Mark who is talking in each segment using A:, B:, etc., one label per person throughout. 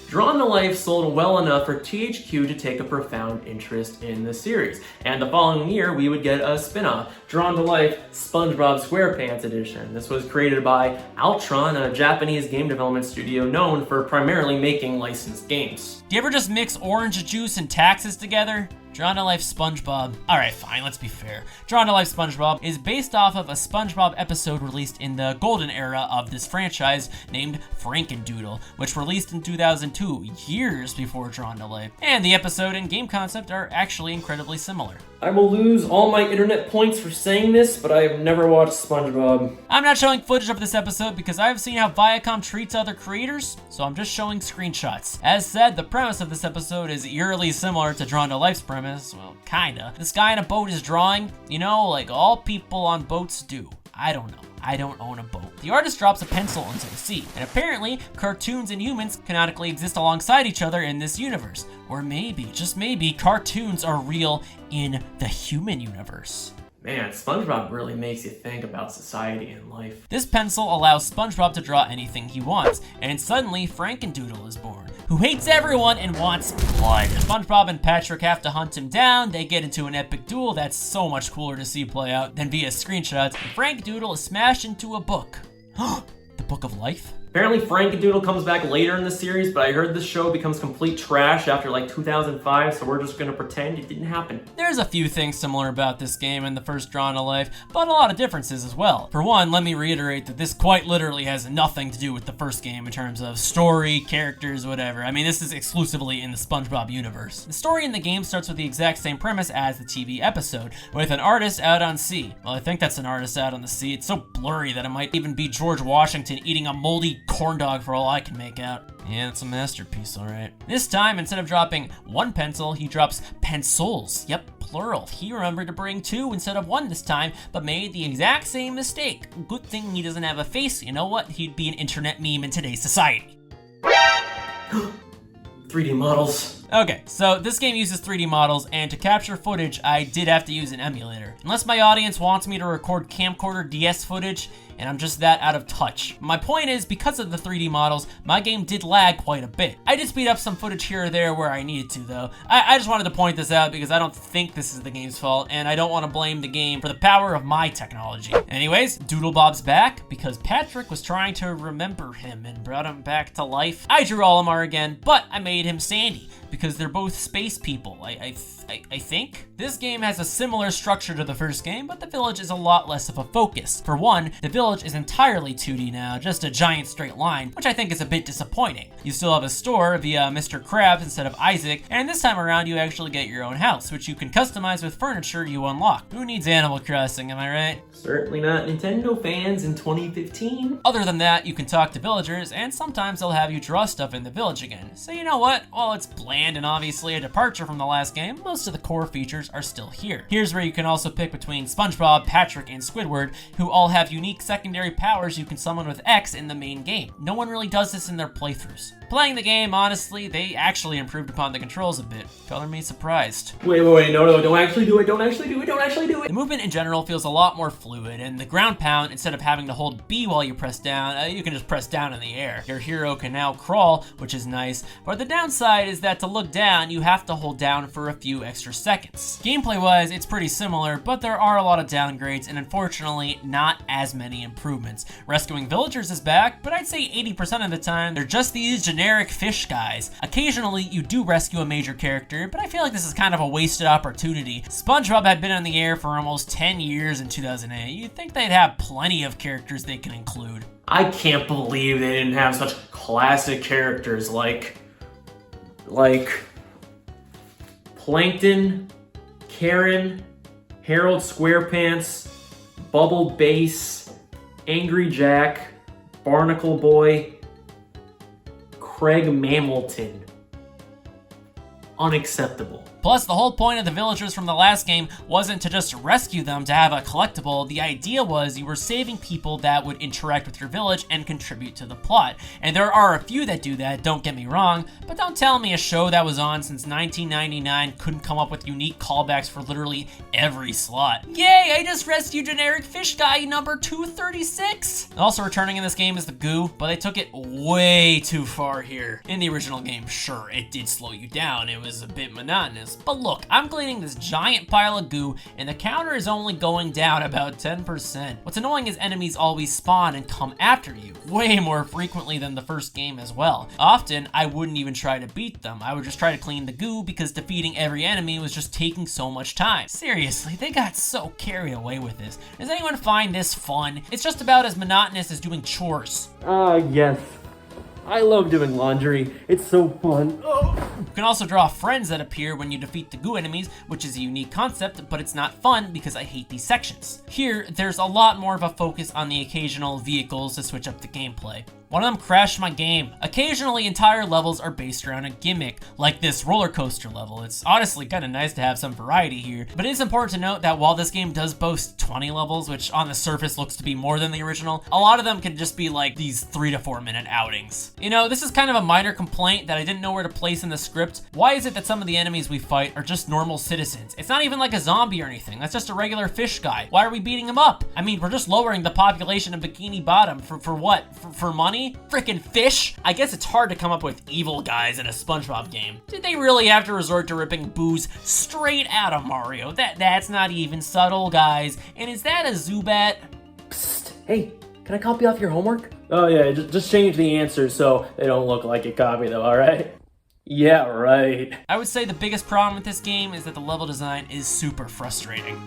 A: Drawn to Life sold well enough for THQ to take a profound interest in the series, and the following year we would get a spin-off, Drawn to Life SpongeBob SquarePants Edition. This was created by Altron, a Japanese game development studio known for primarily making licensed games.
B: Do you ever just mix orange juice and taxes together? Drawn to Life SpongeBob. Alright, fine, let's be fair. Drawn to Life SpongeBob is based off of a SpongeBob episode released in the golden era of this franchise named Frankendoodle, which released in 2002, years before Drawn to Life. And the episode and game concept are actually incredibly similar.
A: I will lose all my internet points for saying this, but I have never watched SpongeBob.
B: I'm not showing footage of this episode because I've seen how Viacom treats other creators, so I'm just showing screenshots. As said, the premise of this episode is eerily similar to Drawn to Life's premise. Well, kinda. This guy in a boat is drawing, you know, like all people on boats do. I don't know. I don't own a boat. The artist drops a pencil into the sea, and apparently, cartoons and humans canonically exist alongside each other in this universe. Or maybe, just maybe, cartoons are real in the human universe.
A: Man, SpongeBob really makes you think about society and life.
B: This pencil allows SpongeBob to draw anything he wants, and suddenly Frankendoodle is born, who hates everyone and wants blood. SpongeBob and Patrick have to hunt him down. They get into an epic duel that's so much cooler to see play out than via screenshots. And Frankendoodle is smashed into a book. The Book of Life?
A: Apparently Frankendoodle comes back later in the series, but I heard this show becomes complete trash after like 2005, so we're just gonna pretend it didn't happen.
B: There's a few things similar about this game and the first Drawn to Life, but a lot of differences as well. For one, let me reiterate that this quite literally has nothing to do with the first game in terms of story, characters, whatever. I mean, this is exclusively in the SpongeBob universe. The story in the game starts with the exact same premise as the TV episode, with an artist out on sea. Well, I think that's an artist out on the sea. It's so blurry that it might even be George Washington eating a moldy corn dog for all I can make out. Yeah, it's a masterpiece, alright. This time, instead of dropping one pencil, he drops pencils. Yep, plural. He remembered to bring two instead of one this time, but made the exact same mistake. Good thing he doesn't have a face. You know what? He'd be an internet meme in today's society.
A: 3D models.
B: Okay, so this game uses 3D models, and to capture footage, I did have to use an emulator. Unless my audience wants me to record camcorder DS footage, and I'm just that out of touch. My point is, because of the 3D models, my game did lag quite a bit. I did speed up some footage here or there where I needed to, though. I just wanted to point this out because I don't think this is the game's fault, and I don't want to blame the game for the power of my technology. Anyways, Doodlebob's back because Patrick was trying to remember him and brought him back to life. I drew Olimar again, but I made him Sandy because they're both space people, I think. This game has a similar structure to the first game, but the village is a lot less of a focus. For one, the village is entirely 2D now, just a giant straight line, which I think is a bit disappointing. You still have a store via Mr. Krabs instead of Isaac, and this time around you actually get your own house, which you can customize with furniture you unlock. Who needs Animal Crossing, am I right?
A: Certainly not Nintendo fans in 2015.
B: Other than that, you can talk to villagers, and sometimes they'll have you draw stuff in the village again. So you know what? While it's bland and obviously a departure from the last game, most of the core features are still here. Here's where you can also pick between SpongeBob, Patrick, and Squidward, who all have unique secondary powers you can summon with X in the main game. No one really does this in their playthroughs. Playing the game, honestly, they actually improved upon the controls a bit. Color me surprised.
A: Wait, no, don't actually do it, don't actually do it.
B: The movement in general feels a lot more fluid, and the ground pound, instead of having to hold B while you press down, you can just press down in the air. Your hero can now crawl, which is nice, but the downside is that to look down, you have to hold down for a few extra seconds. Gameplay-wise, it's pretty similar, but there are a lot of downgrades, and unfortunately, not as many improvements. Rescuing villagers is back, but I'd say 80% of the time, they're just these generic fish guys. Occasionally, you do rescue a major character, but I feel like this is kind of a wasted opportunity. SpongeBob had been in the air for almost 10 years in 2008. You'd think they'd have plenty of characters they can include.
A: I can't believe they didn't have such classic characters like Plankton, Karen, Harold Squarepants, Bubble Bass, Angry Jack, Barnacle Boy, Craig Mamelton. Unacceptable.
B: Plus, the whole point of the villagers from the last game wasn't to just rescue them to have a collectible. The idea was you were saving people that would interact with your village and contribute to the plot. And there are a few that do that, don't get me wrong, but don't tell me a show that was on since 1999 couldn't come up with unique callbacks for literally every slot. Yay, I just rescued generic fish guy number 236! Also returning in this game is the goo, but they took it way too far here. In the original game, sure, it did slow you down, it was a bit monotonous, but look, I'm cleaning this giant pile of goo and the counter is only going down about 10%. What's annoying is enemies always spawn and come after you, way more frequently than the first game as well. Often, I wouldn't even try to beat them, I would just try to clean the goo because defeating every enemy was just taking so much time. Seriously, they got so carried away with this. Does anyone find this fun? It's just about as monotonous as doing chores.
A: Yes. I love doing laundry. It's so fun. Oh.
B: You can also draw friends that appear when you defeat the goo enemies, which is a unique concept, but it's not fun because I hate these sections. Here, there's a lot more of a focus on the occasional vehicles to switch up the gameplay. One of them crashed my game. Occasionally, entire levels are based around a gimmick, like this roller coaster level. It's honestly kind of nice to have some variety here, but it is important to note that while this game does boast 20 levels, which on the surface looks to be more than the original, a lot of them can just be like these 3 to 4 minute outings. You know, this is kind of a minor complaint that I didn't know where to place in the script. Why is it that some of the enemies we fight are just normal citizens? It's not even like a zombie or anything. That's just a regular fish guy. Why are we beating him up? I mean, we're just lowering the population of Bikini Bottom for what? For money? Frickin' fish? I guess it's hard to come up with evil guys in a SpongeBob game. Did they really have to resort to ripping booze straight out of Mario? That's not even subtle, guys. And is that a Zubat?
A: Psst. Hey, can I copy off your homework? Oh yeah, just change the answers so they don't look like a copy though, alright? Yeah, right.
B: I would say the biggest problem with this game is that the level design is super frustrating.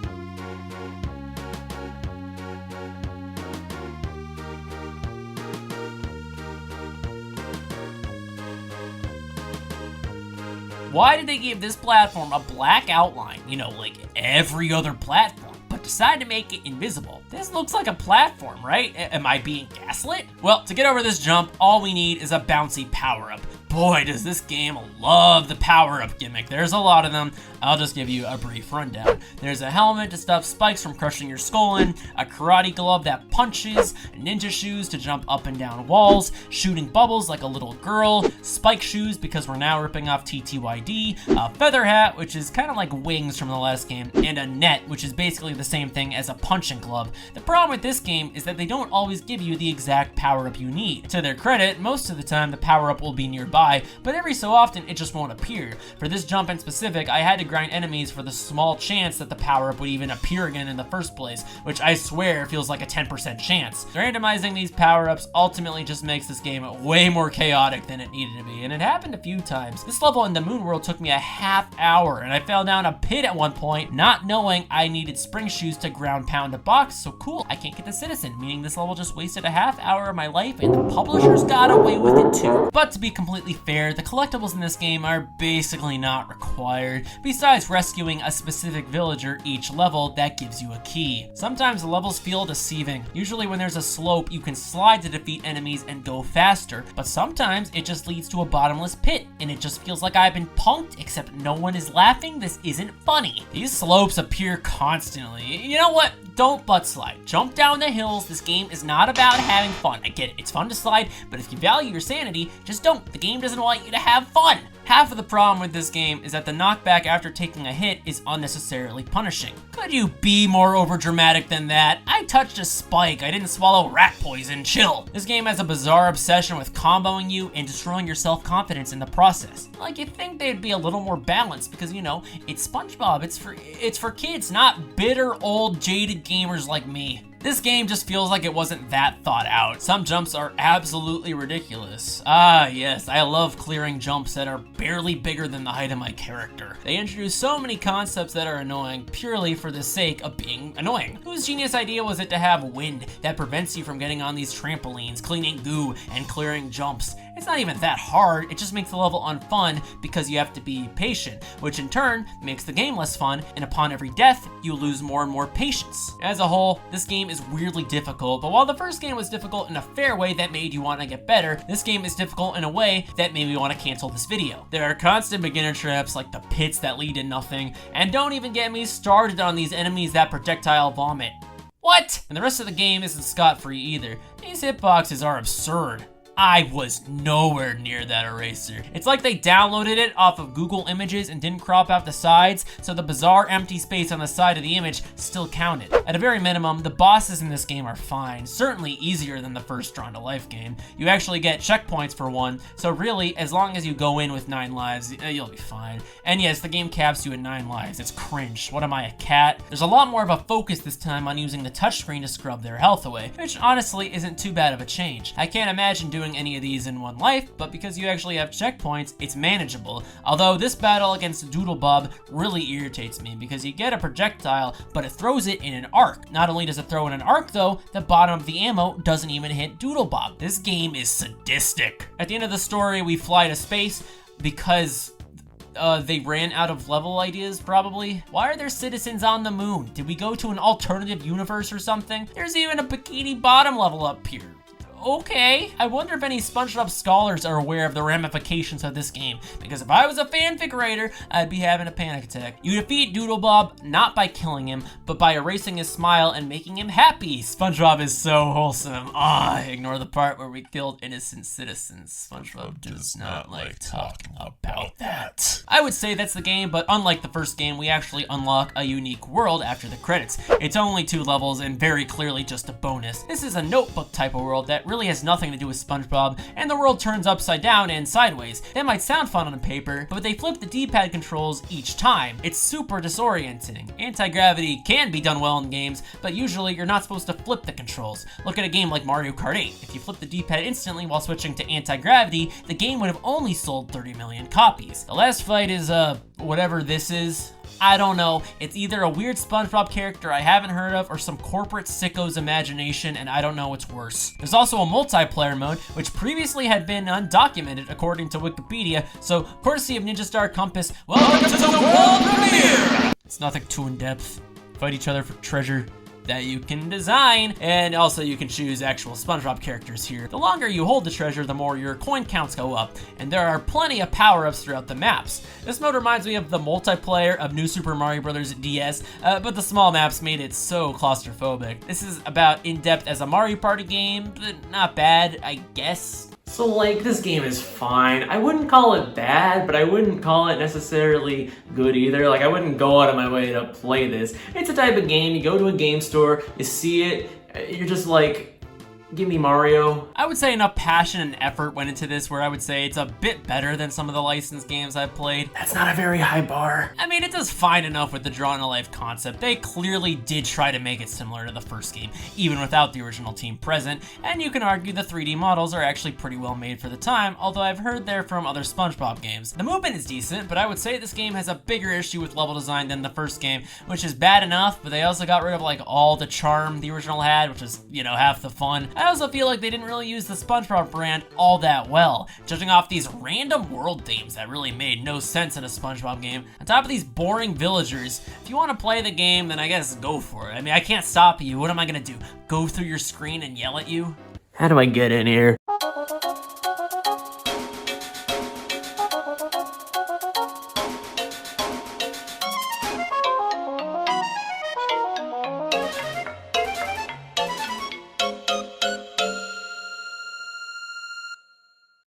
B: Why did they give this platform a black outline, you know, like every other platform, but decide to make it invisible? This looks like a platform, right? Am I being gaslit? Well, to get over this jump, all we need is a bouncy power-up. Boy, does this game love the power-up gimmick. There's a lot of them. I'll just give you a brief rundown. There's a helmet to stop spikes from crushing your skull in, a karate glove that punches, ninja shoes to jump up and down walls, shooting bubbles like a little girl, spike shoes because we're now ripping off TTYD, a feather hat, which is kind of like wings from the last game, and a net, which is basically the same thing as a punching glove. The problem with this game is that they don't always give you the exact power-up you need. To their credit, most of the time the power-up will be nearby, but every so often it just won't appear. For this jump in specific, I had to grind enemies for the small chance that the power-up would even appear again in the first place, which I swear feels like a 10% chance. Randomizing these power-ups ultimately just makes this game way more chaotic than it needed to be, and it happened a few times. This level in the Moon World took me a half hour, and I fell down a pit at one point, not knowing I needed spring shoes to ground pound a box, so cool, I can't get the citizen, meaning this level just wasted a half hour of my life, and the publishers got away with it too. But to be completely fair, the collectibles in this game are basically not required, besides rescuing a specific villager each level that gives you a key. Sometimes the levels feel deceiving. Usually when there's a slope, you can slide to defeat enemies and go faster, but sometimes it just leads to a bottomless pit, and it just feels like I've been punked, except no one is laughing. This isn't funny. These slopes appear constantly. You know what? Don't butt slide. Jump down the hills. This game is not about having fun. I get it. It's fun to slide, but if you value your sanity, just don't. The game doesn't want you to have fun. Half of the problem with this game is that the knockback after taking a hit is unnecessarily punishing. Could you be more overdramatic than that? I touched a spike. I didn't swallow rat poison. Chill. This game has a bizarre obsession with comboing you and destroying your self-confidence in the process. Like, you'd think they'd be a little more balanced because, you know, it's SpongeBob. It's for kids, not bitter, old, jaded gamers like me. This game just feels like it wasn't that thought out. Some jumps are absolutely ridiculous. Ah, yes, I love clearing jumps that are barely bigger than the height of my character. They introduce so many concepts that are annoying purely for the sake of being annoying. Whose genius idea was it to have wind that prevents you from getting on these trampolines, cleaning goo, and clearing jumps? It's not even that hard, it just makes the level unfun because you have to be patient, which in turn makes the game less fun, and upon every death, you lose more and more patience. As a whole, this game is weirdly difficult, but while the first game was difficult in a fair way that made you want to get better, this game is difficult in a way that made me want to cancel this video. There are constant beginner traps like the pits that lead to nothing, and don't even get me started on these enemies that projectile vomit. What? And the rest of the game isn't scot-free either. These hitboxes are absurd. I was nowhere near that eraser. It's like they downloaded it off of Google Images and didn't crop out the sides, so the bizarre empty space on the side of the image still counted. At a very minimum, the bosses in this game are fine, certainly easier than the first Drawn to Life game. You actually get checkpoints for one, so really, as long as you go in with 9 lives, you'll be fine. And yes, the game caps you at 9 lives. It's cringe. What am I, a cat? There's a lot more of a focus this time on using the touchscreen to scrub their health away, which honestly isn't too bad of a change. I can't imagine doing any of these in one life, but because you actually have checkpoints, it's manageable. Although this battle against Doodlebob really irritates me because you get a projectile, but it throws it in an arc. Not only does it throw in an arc though, the bottom of the ammo doesn't even hit Doodlebob. This game is sadistic. At the end of the story, we fly to space because they ran out of level ideas, probably. Why are there citizens on the moon? Did we go to an alternative universe or something? There's even a Bikini Bottom level up here. Okay. I wonder if any SpongeBob scholars are aware of the ramifications of this game, because if I was a fanfic writer, I'd be having a panic attack. You defeat Doodlebob not by killing him, but by erasing his smile and making him happy. SpongeBob is so wholesome. Ignore the part where we killed innocent citizens. SpongeBob does not like talking about that. I would say that's the game, but unlike the first game, we actually unlock a unique world after the credits. It's only 2 levels and very clearly just a bonus. This is a notebook type of world that really has nothing to do with SpongeBob, and the world turns upside down and sideways. That might sound fun on paper, but they flip the D-pad controls each time. It's super disorienting. Anti-gravity can be done well in games, but usually you're not supposed to flip the controls. Look at a game like Mario Kart 8. If you flip the D-pad instantly while switching to anti-gravity, the game would have only sold 30 million copies. The last fight is, whatever this is. I don't know. It's either a weird SpongeBob character I haven't heard of or some corporate sicko's imagination, and I don't know what's worse. There's also a multiplayer mode, which previously had been undocumented according to Wikipedia, so courtesy of JeffCompass, welcome to the world premiere! It's nothing too in-depth. Fight each other for treasure that you can design, and also you can choose actual SpongeBob characters here. The longer you hold the treasure, the more your coin counts go up, and there are plenty of power-ups throughout the maps. This mode reminds me of the multiplayer of New Super Mario Bros. DS, but the small maps made it so claustrophobic. This is about in-depth as a Mario Party game, but not bad, I guess.
A: So like, this game is fine. I wouldn't call it bad, but I wouldn't call it necessarily good either. Like, I wouldn't go out of my way to play this. It's a type of game, you go to a game store, you see it, you're just like, give me Mario.
B: I would say enough passion and effort went into this where I would say it's a bit better than some of the licensed games I've played.
A: That's not a very high bar.
B: I mean, it does fine enough with the Drawn to Life concept. They clearly did try to make it similar to the first game, even without the original team present, and you can argue the 3D models are actually pretty well made for the time, although I've heard they're from other SpongeBob games. The movement is decent, but I would say this game has a bigger issue with level design than the first game, which is bad enough, but they also got rid of like all the charm the original had, which is, you know, half the fun. I also feel like they didn't really use the SpongeBob brand all that well, judging off these random world themes that really made no sense in a SpongeBob game. On top of these boring villagers, if you want to play the game, then I guess go for it. I mean, I can't stop you. What am I gonna do? Go through your screen and yell at you?
A: How do I get in here?